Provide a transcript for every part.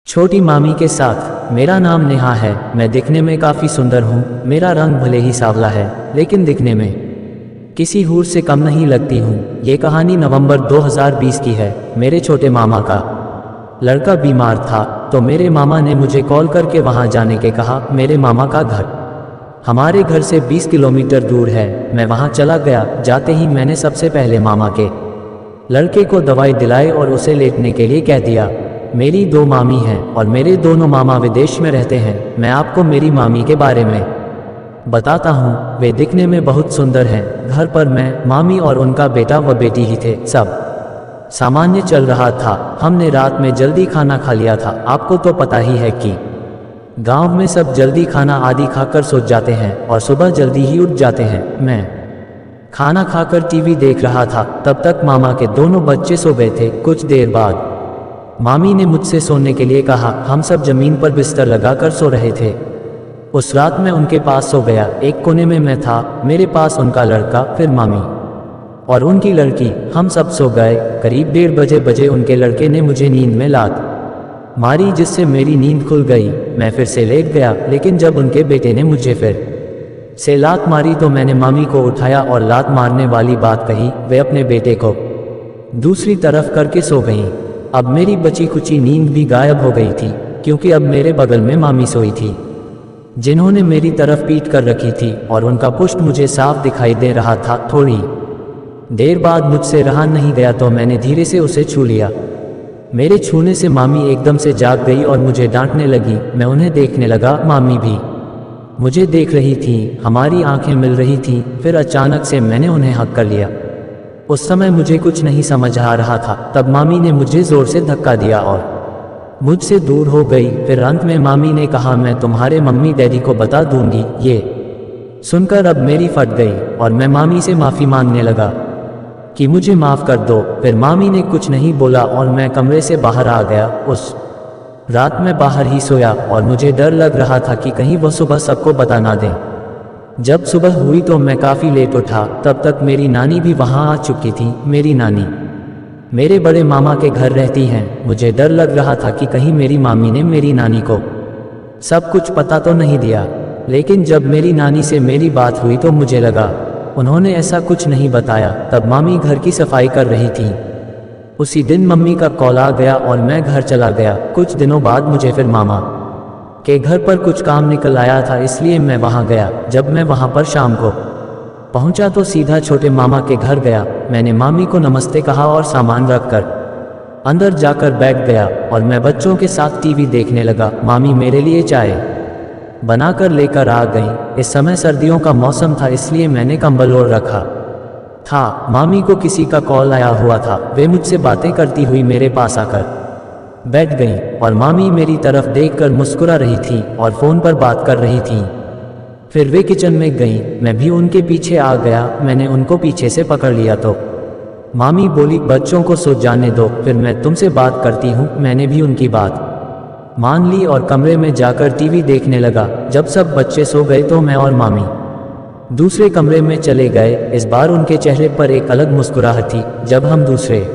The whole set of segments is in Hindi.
छोटी मामी के साथ। मेरा नाम नेहा है। मैं दिखने में काफ़ी सुंदर हूँ। मेरा रंग भले ही सांवला है, लेकिन दिखने में किसी हूर से कम नहीं लगती हूँ। ये कहानी नवंबर 2020 की है। मेरे छोटे मामा का लड़का बीमार था, तो मेरे मामा ने मुझे कॉल करके वहाँ जाने के कहा। मेरे मामा का घर हमारे घर से 20 किलोमीटर दूर है। मैं वहाँ चला गया। जाते ही मैंने सबसे पहले मामा के लड़के को दवाई दिलाई और उसे लेटने के लिए कह दिया। मेरी 2 मामी हैं और मेरे दोनों मामा विदेश में रहते हैं। मैं आपको मेरी मामी के बारे में बताता हूँ। वे दिखने में बहुत सुंदर हैं। घर पर मैं, मामी और उनका बेटा व बेटी ही थे। सब सामान्य चल रहा था। हमने रात में जल्दी खाना खा लिया था। आपको तो पता ही है कि गांव में सब जल्दी खाना आदि खाकर सो जाते हैं और सुबह जल्दी ही उठ जाते हैं। मैं खाना खाकर टीवी देख रहा था। तब तक मामा के दोनों बच्चे सो गए थे। कुछ देर बाद मामी ने मुझसे सोने के लिए कहा। हम सब जमीन पर बिस्तर लगाकर सो रहे थे। उस रात मैं उनके पास सो गया। एक कोने में मैं था, मेरे पास उनका लड़का, फिर मामी और उनकी लड़की। हम सब सो गए। करीब 1:30 बजे उनके लड़के ने मुझे नींद में लात मारी, जिससे मेरी नींद खुल गई। मैं फिर से लेट गया, लेकिन जब उनके बेटे ने मुझे फिर से लात मारी तो मैंने मामी को उठाया और लात मारने वाली बात कही। वे अपने बेटे को दूसरी तरफ करके सो गईं। अब मेरी बची खुची नींद भी गायब हो गई थी, क्योंकि अब मेरे बगल में मामी सोई थी, जिन्होंने मेरी तरफ पीठ कर रखी थी और उनका पुष्ट मुझे साफ दिखाई दे रहा था। थोड़ी देर बाद मुझसे रहा नहीं गया तो मैंने धीरे से उसे छू लिया। मेरे छूने से मामी एकदम से जाग गई और मुझे डांटने लगी। मैं उन्हें देखने लगा। मामी भी मुझे देख रही थी। हमारी आंखें मिल रही थीं। फिर अचानक से मैंने उन्हें हक कर लिया। उस समय मुझे कुछ नहीं समझ आ रहा था। तब मामी ने मुझे जोर से धक्का दिया और मुझसे दूर हो गई। फिर अंत में मामी ने कहा, मैं तुम्हारे मम्मी डैडी को बता दूंगी। ये सुनकर अब मेरी फट गई और मैं मामी से माफ़ी मांगने लगा कि मुझे माफ़ कर दो। फिर मामी ने कुछ नहीं बोला और मैं कमरे से बाहर आ गया। उस रात मैं बाहर ही सोया और मुझे डर लग रहा था कि कहीं वह सुबह सबको बता ना दें। जब सुबह हुई तो मैं काफ़ी लेट उठा। तब तक मेरी नानी भी वहाँ आ चुकी थी। मेरी नानी मेरे बड़े मामा के घर रहती हैं। मुझे डर लग रहा था कि कहीं मेरी मामी ने मेरी नानी को सब कुछ पता तो नहीं दिया। लेकिन जब मेरी नानी से मेरी बात हुई तो मुझे लगा उन्होंने ऐसा कुछ नहीं बताया। तब मामी घर की सफाई कर रही थी। उसी दिन मम्मी का कॉल आ गया और मैं घर चला गया। कुछ दिनों बाद मुझे फिर मामा के घर पर कुछ काम निकल आया था, इसलिए मैं वहाँ गया। जब मैं वहाँ पर शाम को पहुँचा तो सीधा छोटे मामा के घर गया। मैंने मामी को नमस्ते कहा और सामान रखकर अंदर जाकर बैठ गया और मैं बच्चों के साथ टीवी देखने लगा। मामी मेरे लिए चाय बनाकर लेकर आ गई। इस समय सर्दियों का मौसम था, इसलिए मैंने कंबल ओढ़ रखा था। मामी को किसी का कॉल आया हुआ था। वे मुझसे बातें करती हुई मेरे पास आकर बैठ गई और मामी मेरी तरफ देखकर मुस्कुरा रही थी और फ़ोन पर बात कर रही थी। फिर वे किचन में गईं। मैं भी उनके पीछे आ गया। मैंने उनको पीछे से पकड़ लिया तो मामी बोली, बच्चों को सो जाने दो, फिर मैं तुमसे बात करती हूँ। मैंने भी उनकी बात मान ली और कमरे में जाकर टीवी देखने लगा। जब सब बच्चे सो गए तो मैं और मामी दूसरे कमरे में चले गए। इस बार उनके चेहरे पर एक अलग मुस्कुराहट थी। जब हम दूसरे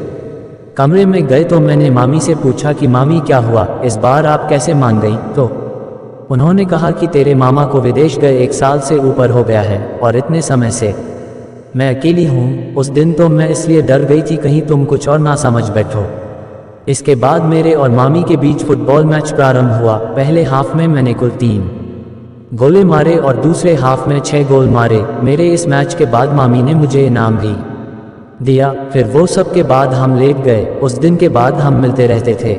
कमरे में गए तो मैंने मामी से पूछा कि मामी क्या हुआ, इस बार आप कैसे मान गई? तो उन्होंने कहा कि तेरे मामा को विदेश गए 1 साल से ऊपर हो गया है और इतने समय से मैं अकेली हूँ। उस दिन तो मैं इसलिए डर गई थी कहीं तुम कुछ और ना समझ बैठो। इसके बाद मेरे और मामी के बीच फुटबॉल मैच प्रारंभ हुआ। पहले हाफ में मैंने कुल 3 गोले मारे और दूसरे हाफ में 6 गोल मारे। मेरे इस मैच के बाद मामी ने मुझे इनाम भी दिया। फिर वो सब के बाद हम लेट गए। उस दिन के बाद हम मिलते रहते थे।